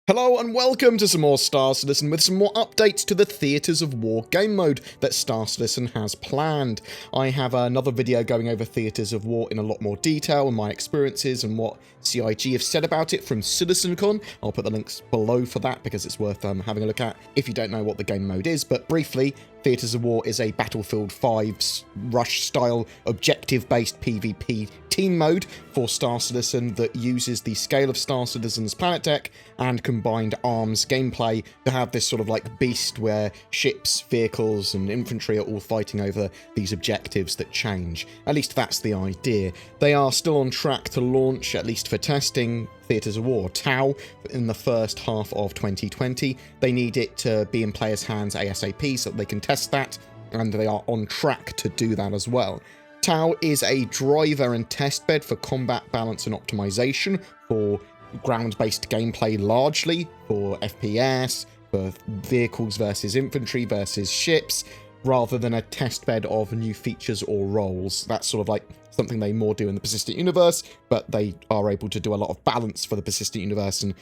Hello and welcome to some more Star Citizen with some more updates to the Theatres of War game mode that Star Citizen has planned. I have another video going over Theatres of War in a lot more detail and my experiences and what CIG have said about it from CitizenCon. I'll put the links below for that because it's worth having a look at if you don't know what the game mode is. But briefly, Theatres of War is a Battlefield 5 rush-style, objective-based PvP team mode for Star Citizen that uses the scale of Star Citizen's planet tech and combined arms gameplay to have this sort of like beast where ships, vehicles, and infantry are all fighting over these objectives that change. At least that's the idea. They are still on track to launch, at least for testing, Theatres of War Tau in the first half of 2020. They need it to be in players' hands ASAP so that they can test that, and they are on track to do that as well. Tau is a driver and testbed for combat balance and optimization for ground-based gameplay largely, for FPS, for vehicles versus infantry versus ships, rather than a testbed of new features or roles. That's sort of like something they more do in the Persistent Universe, but they are able to do a lot of balance for the Persistent Universe and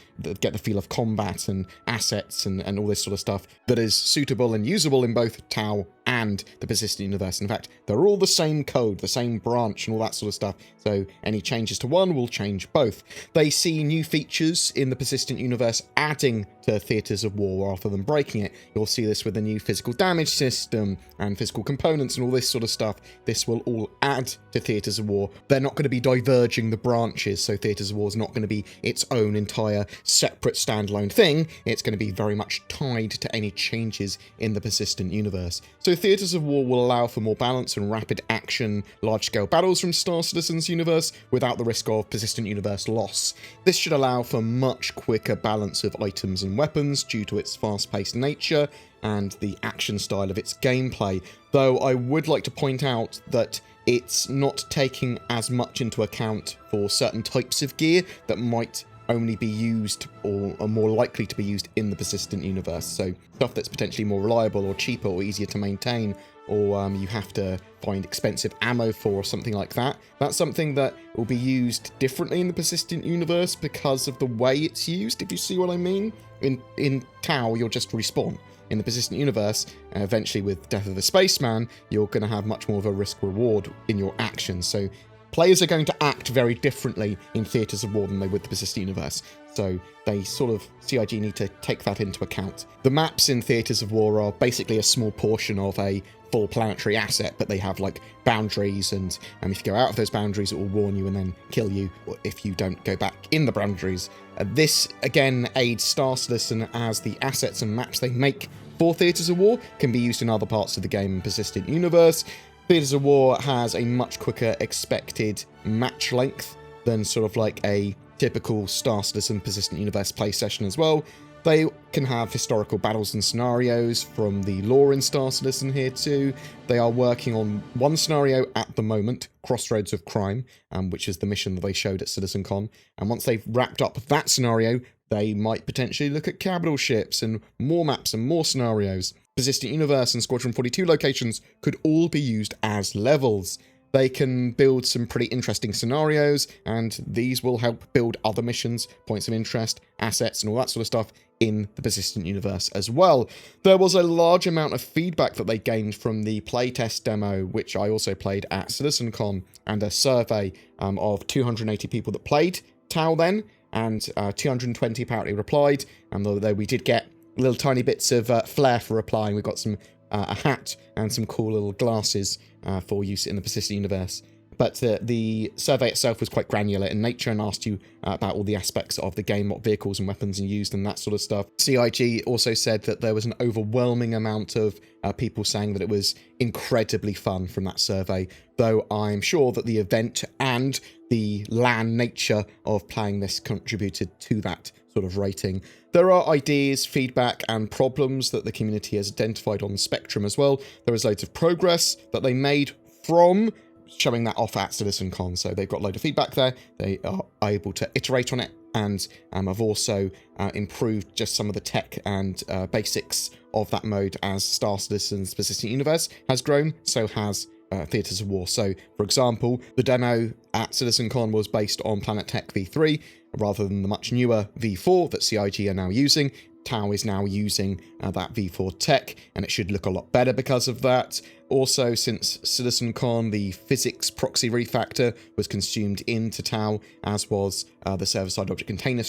get the feel of combat and assets and all this sort of stuff that is suitable and usable in both Tau and the Persistent Universe. In fact, they're all the same code, the same branch and all that sort of stuff, so any changes to one will change both. They see new features in the Persistent Universe adding to Theatres of War rather than breaking it. You'll see this with the new physical damage system and physical components and all this sort of stuff. This will all add to Theatres of War. They're not going to be diverging the branches, so Theatres of War is not going to be its own entire separate standalone thing. It's going to be very much tied to any changes in the Persistent Universe. So Theatres of War will allow for more balance and rapid action, large-scale battles from Star Citizen's universe without the risk of Persistent Universe loss. This should allow for much quicker balance of items and weapons due to its fast-paced nature and the action style of its gameplay, though I would like to point out that it's not taking as much into account for certain types of gear that might only be used or are more likely to be used in the Persistent Universe. So stuff that's potentially more reliable or cheaper or easier to maintain, or you have to find expensive ammo for or something like that. That's something that will be used differently in the Persistent Universe because of the way it's used, if you see what I mean. In Tau, you'll just respawn. In the Persistent Universe, eventually with Death of the Spaceman, you're going to have much more of a risk-reward in your actions. So players are going to act very differently in Theatres of War than they would the Persistent Universe. So they sort of, CIG need to take that into account. The maps in Theatres of War are basically a small portion of a full planetary asset, but they have like boundaries, and if you go out of those boundaries, it will warn you and then kill you if you don't go back in the boundaries. This, again, aids Star Citizen as the assets and maps they make for Theatres of War can be used in other parts of the game and Persistent Universe. Theatres of War has a much quicker expected match length than sort of like a typical Star Citizen Persistent Universe play session as well. They can have historical battles and scenarios from the lore in Star Citizen here too. They are working on one scenario at the moment, Crossroads of Crime, which is the mission that they showed at CitizenCon. And once they've wrapped up that scenario, they might potentially look at capital ships and more maps and more scenarios. Persistent Universe and Squadron 42 locations could all be used as levels. They can build some pretty interesting scenarios, and these will help build other missions, points of interest, assets, and all that sort of stuff in the Persistent Universe as well. There was a large amount of feedback that they gained from the playtest demo, which I also played at CitizenCon, and a survey of 280 people that played Tau then, and 220 apparently replied, and though we did get little tiny bits of flair for replying, we got some a hat and some cool little glasses for use in the Persistent Universe. But the survey itself was quite granular in nature and asked you about all the aspects of the game, what vehicles and weapons are used and that sort of stuff. CIG also said that there was an overwhelming amount of people saying that it was incredibly fun from that survey, though I'm sure that the event and the LAN nature of playing this contributed to that sort of rating. There are ideas, feedback, and problems that the community has identified on the spectrum as well. There is loads of progress that they made from showing that off at CitizenCon, so they've got a load of feedback there. They are able to iterate on it, and have also improved just some of the tech and basics of that mode as Star Citizen's Persistent Universe has grown, so has Theatres of War. So, for example, the demo at CitizenCon was based on Planet Tech v3, rather than the much newer V4 that CIG are now using. Tau is now using that V4 tech, and it should look a lot better because of that. Also, since CitizenCon, the physics proxy refactor was consumed into Tau, as was the server-side object container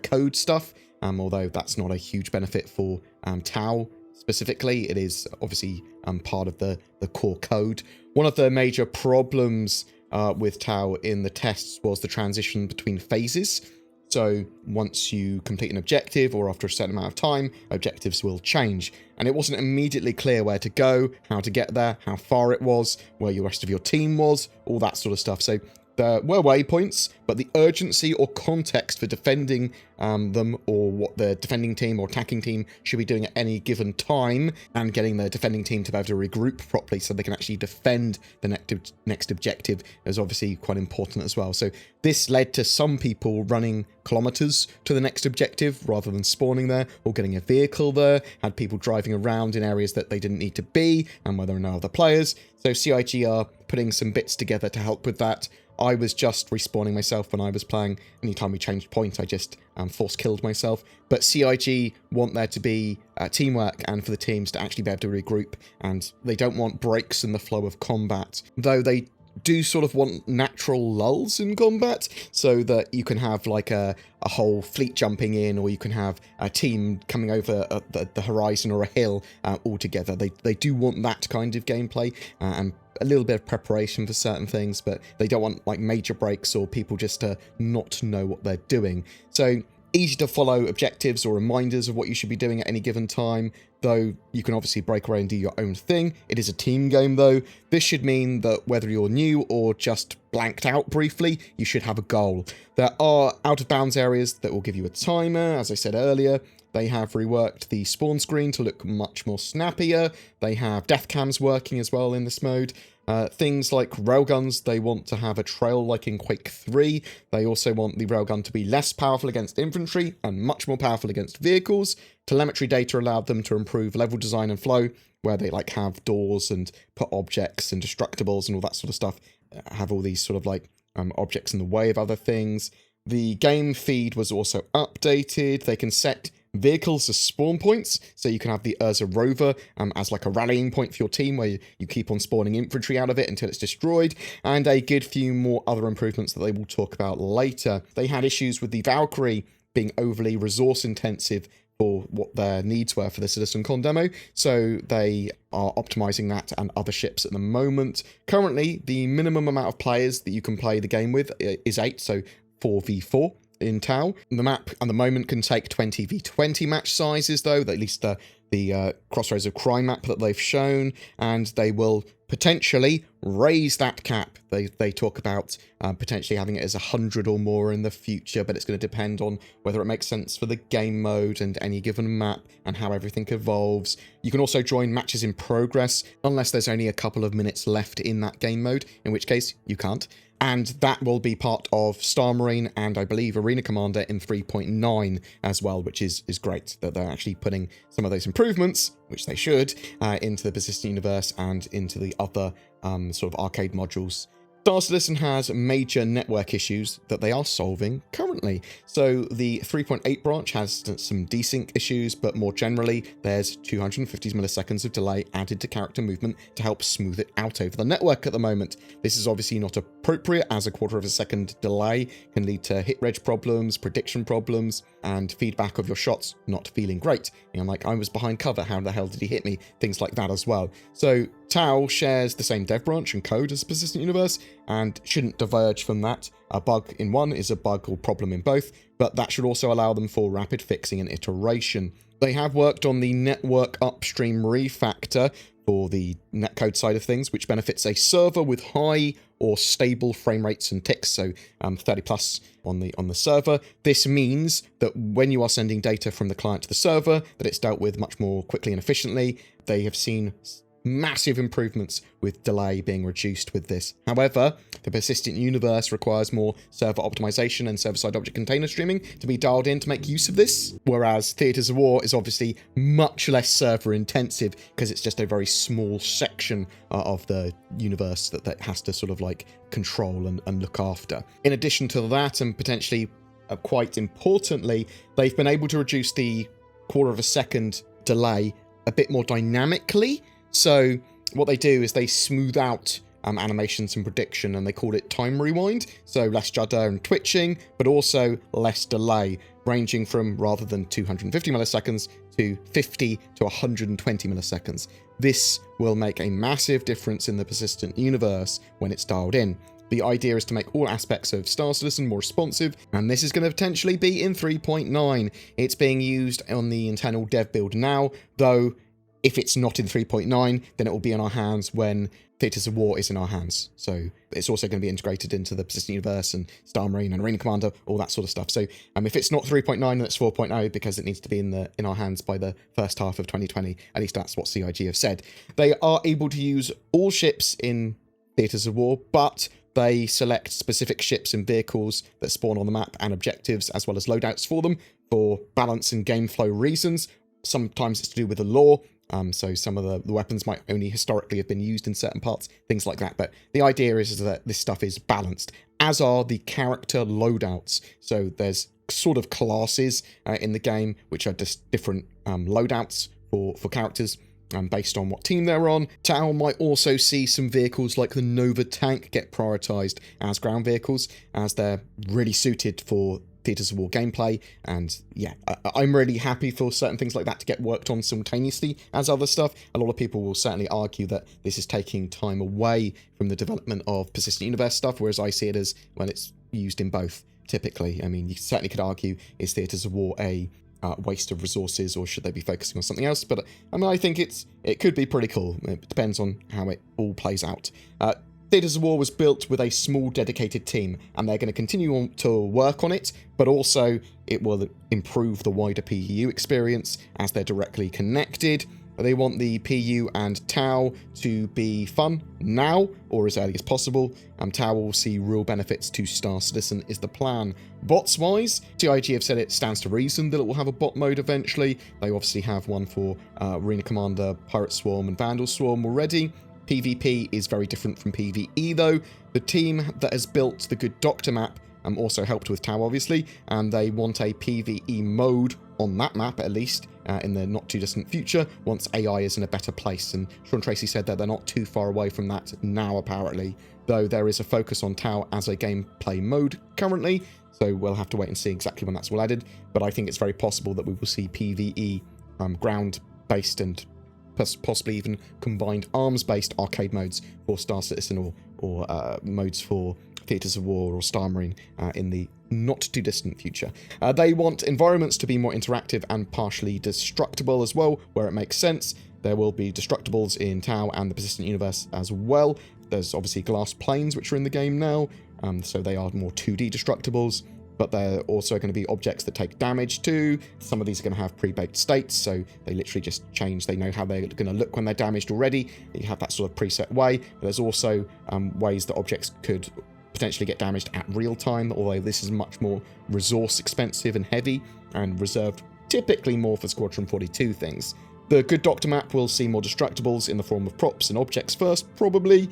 code stuff, although that's not a huge benefit for Tau specifically. It is obviously part of the core code. One of the major problems with Tau in the tests was the transition between phases. So once you complete an objective, or after a certain amount of time, objectives will change. And it wasn't immediately clear where to go, how to get there, how far it was, where the rest of your team was, all that sort of stuff. So there were waypoints, but the urgency or context for defending them, or what the defending team or attacking team should be doing at any given time, and getting the defending team to be able to regroup properly so they can actually defend the next objective is obviously quite important as well. So this led to some people running kilometers to the next objective rather than spawning there or getting a vehicle there, had people driving around in areas that they didn't need to be and where there are no other players. So CIG are putting some bits together to help with that. I was just respawning myself when I was playing. Anytime we changed point, I just force killed myself. But CIG want there to be teamwork and for the teams to actually be able to regroup, and they don't want breaks in the flow of combat, though they do sort of want natural lulls in combat, so that you can have like a whole fleet jumping in, or you can have a team coming over the horizon or a hill all together. They do want that kind of gameplay and a little bit of preparation for certain things, but they don't want like major breaks or people just to not know what they're doing. So easy to follow objectives or reminders of what you should be doing at any given time, though you can obviously break away and do your own thing. It is a team game though. This should mean that whether you're new or just blanked out briefly, you should have a goal. There are out of bounds areas that will give you a timer, as I said earlier. They have reworked the spawn screen to look much more snappier. They have death cams working as well in this mode. Things like railguns, they want to have a trail like in Quake 3. They also want the railgun to be less powerful against infantry and much more powerful against vehicles. Telemetry data allowed them to improve level design and flow, where they like have doors and put objects and destructibles and all that sort of stuff, have all these sort of like objects in the way of other things. The game feed was also updated. They can set vehicles as spawn points, so you can have the Urza Rover as like a rallying point for your team, where you keep on spawning infantry out of it until it's destroyed, and a good few more other improvements that they will talk about later. They had issues with the Valkyrie being overly resource intensive for what their needs were for the CitizenCon demo, so they are optimizing that and other ships at the moment. Currently, the minimum amount of players that you can play the game with is 8, so 4v4 in Tau. The map at the moment can take 20v20 match sizes, though, at least the Crossroads of Crime map that they've shown, and they will potentially raise that cap. They talk about potentially having it as 100 or more in the future, but it's going to depend on whether it makes sense for the game mode and any given map and how everything evolves. You can also join matches in progress, unless there's only a couple of minutes left in that game mode, in which case you can't. And that will be part of Star Marine and I believe Arena Commander in 3.9 as well, which is great that they're actually putting some of those improvements, which they should, into the Persistent Universe and into the other sort of arcade modules. Star Citizen has major network issues that they are solving currently. So the 3.8 branch has some desync issues, but more generally, there's 250 milliseconds of delay added to character movement to help smooth it out over the network at the moment. This is obviously not appropriate, as a quarter of a second delay can lead to hit reg problems, prediction problems, and feedback of your shots not feeling great. You know, like, I was behind cover, how the hell did he hit me? Things like that as well. So Tau shares the same dev branch and code as Persistent Universe, and shouldn't diverge from that. A bug in one is a bug or problem in both, but that should also allow them for rapid fixing and iteration. They have worked on the network upstream refactor for the netcode side of things, which benefits a server with high or stable frame rates and ticks, so 30 plus on the server. This means that when you are sending data from the client to the server, that it's dealt with much more quickly and efficiently. They have seen massive improvements with delay being reduced with this. However, the Persistent Universe requires more server optimization and server-side object container streaming to be dialed in to make use of this, whereas Theatres of War is obviously much less server intensive because it's just a very small section of the universe that has to sort of like control and look after. In addition to that, and potentially quite importantly, they've been able to reduce the quarter of a second delay a bit more dynamically. So what they do is they smooth out animations and prediction, and they call it time rewind. So less judder and twitching, but also less delay, ranging from rather than 250 milliseconds to 50 to 120 milliseconds. This will make a massive difference in the persistent universe when it's dialed in. The idea is to make all aspects of Star Citizen more responsive, and this is going to potentially be in 3.9. It's being used on the internal dev build now, though if it's not in 3.9, then it will be in our hands when Theatres of War is in our hands. So it's also going to be integrated into the persistent universe and StarEngine and Arena Commander, all that sort of stuff. So if it's not 3.9, then it's 4.0 because it needs to be in our hands by the first half of 2020. At least that's what CIG have said. They are able to use all ships in Theatres of War, but they select specific ships and vehicles that spawn on the map and objectives, as well as loadouts for them, for balance and game flow reasons. Sometimes it's to do with the lore. So some of the weapons might only historically have been used in certain parts, things like that. But the idea is that this stuff is balanced, as are the character loadouts. So there's sort of classes in the game, which are just different loadouts for characters based on what team they're on. Tau might also see some vehicles like the Nova tank get prioritized as ground vehicles, as they're really suited for Theatres of War gameplay. And yeah, I'm really happy for certain things like that to get worked on simultaneously as other stuff. A lot of people will certainly argue that this is taking time away from the development of persistent universe stuff, whereas I see it as, well, it's used in both typically. I mean, you certainly could argue, is Theatres of War a waste of resources, or should they be focusing on something else? But I mean, I think it could be pretty cool. It depends on how it all plays out. Theatres of War was built with a small dedicated team, and they're going to continue on to work on it, but also it will improve the wider PU experience as they're directly connected. They want the PU and Tau to be fun now, or as early as possible. Tau will see real benefits to Star Citizen is the plan. Bots-wise, CIG have said it stands to reason that it will have a bot mode eventually. They obviously have one for Arena Commander, Pirate Swarm, and Vandal Swarm already. PvP is very different from PvE though. The team that has built the Good Doctor map also helped with Tau obviously, and they want a PvE mode on that map at least in the not too distant future once AI is in a better place. And Sean Tracy said that they're not too far away from that now apparently, though there is a focus on Tau as a gameplay mode currently, so we'll have to wait and see exactly when that's all added. But I think it's very possible that we will see PvE ground-based and possibly even combined arms-based arcade modes for Star Citizen, or modes for Theatres of War or StarEngine in the not-too-distant future. They want environments to be more interactive and partially destructible as well, where it makes sense. There will be destructibles in Tau and the persistent universe as well. There's obviously glass planes, which are in the game now, so they are more 2D destructibles. But they're also going to be objects that take damage too. Some of these are going to have pre-baked states, so they literally just change. They know how they're going to look when they're damaged already. You have that sort of preset way. But there's also ways that objects could potentially get damaged at real time, although this is much more resource expensive and heavy, and reserved typically more for Squadron 42 things. The Good Doctor map will see more destructibles in the form of props and objects first, probably.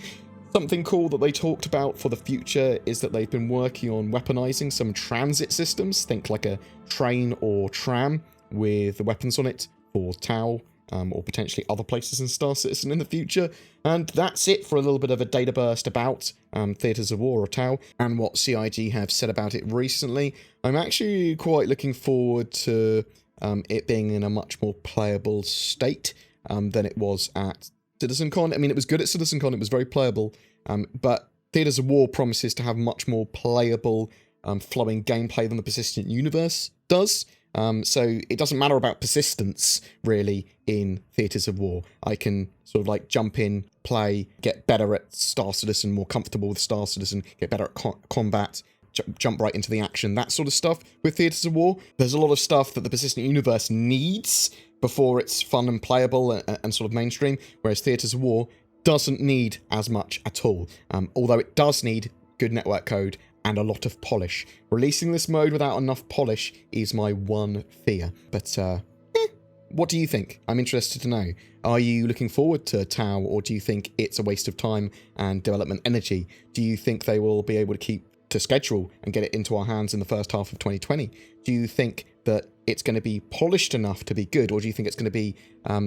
Something cool that they talked about for the future is that they've been working on weaponizing some transit systems, think like a train or tram with the weapons on it for Tau, or potentially other places in Star Citizen in the future. And that's it for a little bit of a data burst about Theatres of War or Tau and what CIG have said about it recently. I'm actually quite looking forward to it being in a much more playable state than it was at CitizenCon. I mean, it was good at CitizenCon, it was very playable, but Theatres of War promises to have much more playable, flowing gameplay than the persistent universe does. So it doesn't matter about persistence, really, in Theatres of War. I can sort of like jump in, play, get better at Star Citizen, more comfortable with Star Citizen, get better at combat, jump right into the action, that sort of stuff with Theatres of War. There's a lot of stuff that the persistent universe needs before it's fun and playable and sort of mainstream, whereas Theatres of War doesn't need as much at all, although it does need good network code and a lot of polish. Releasing this mode without enough polish is my one fear, but what do you think? I'm interested to know. Are you looking forward to Tau, or do you think it's a waste of time and development energy? Do you think they will be able to keep to schedule and get it into our hands in the first half of 2020, do you think that it's going to be polished enough to be good, or do you think it's going to be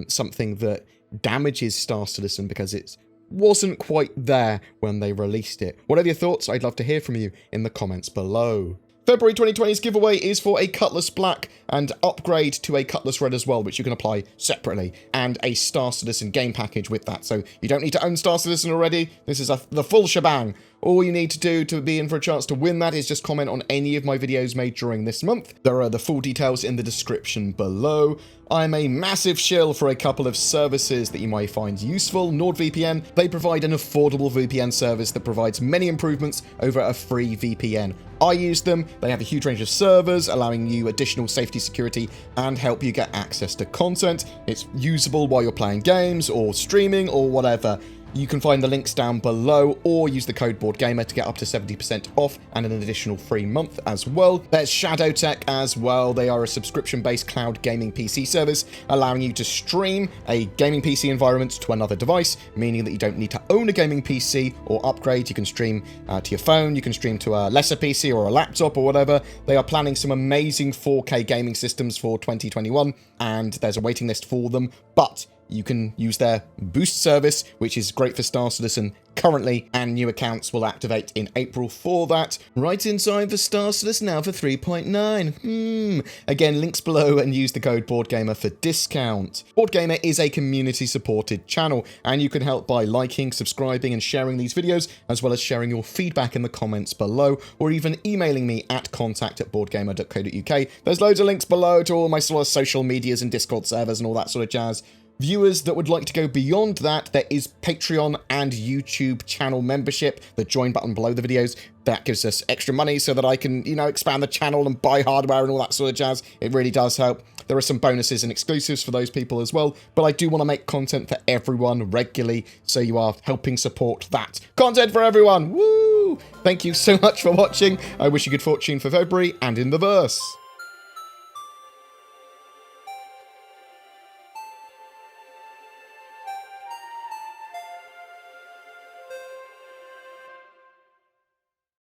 something that damages Star Citizen because it wasn't quite there when they released it? Whatever your thoughts, I'd love to hear from you in the comments below. February 2020's giveaway is for a Cutlass Black and upgrade to a Cutlass Red as well, which you can apply separately, and a Star Citizen game package with that. So you don't need to own Star Citizen already. This is the full shebang. All you need to do to be in for a chance to win that is just comment on any of my videos made during this month. There are the full details in the description below. I'm a massive shill for a couple of services that you might find useful. NordVPN, they provide an affordable VPN service that provides many improvements over a free VPN. I use them. They have a huge range of servers, allowing you additional safety, security, and help you get access to content. It's usable while you're playing games or streaming or whatever. You can find the links down below, or use the code BoredGamer to get up to 70% off and an additional free month as well. There's ShadowTech as well. They are a subscription-based cloud gaming PC service, allowing you to stream a gaming PC environment to another device, meaning that you don't need to own a gaming PC or upgrade. You can stream to your phone, you can stream to a lesser PC or a laptop or whatever. They are planning some amazing 4K gaming systems for 2021, and there's a waiting list for them, but you can use their boost service, which is great for Star Citizen currently, and new accounts will activate in April for that. Right inside the Star Citizen now for 3.9. Again, links below, and use the code BoredGamer for discount. BoredGamer is a community-supported channel, and you can help by liking, subscribing, and sharing these videos, as well as sharing your feedback in the comments below, or even emailing me at contact@boredgamer.co.uk. There's loads of links below to all my sort of social medias and Discord servers and all that sort of jazz. Viewers that would like to go beyond that, there is Patreon and YouTube channel membership. The join button below the videos, that gives us extra money so that I can, expand the channel and buy hardware and all that sort of jazz. It really does help. There are some bonuses and exclusives for those people as well, but I do want to make content for everyone regularly, so you are helping support that. Content for everyone! Woo! Thank you so much for watching. I wish you good fortune for February and in the verse.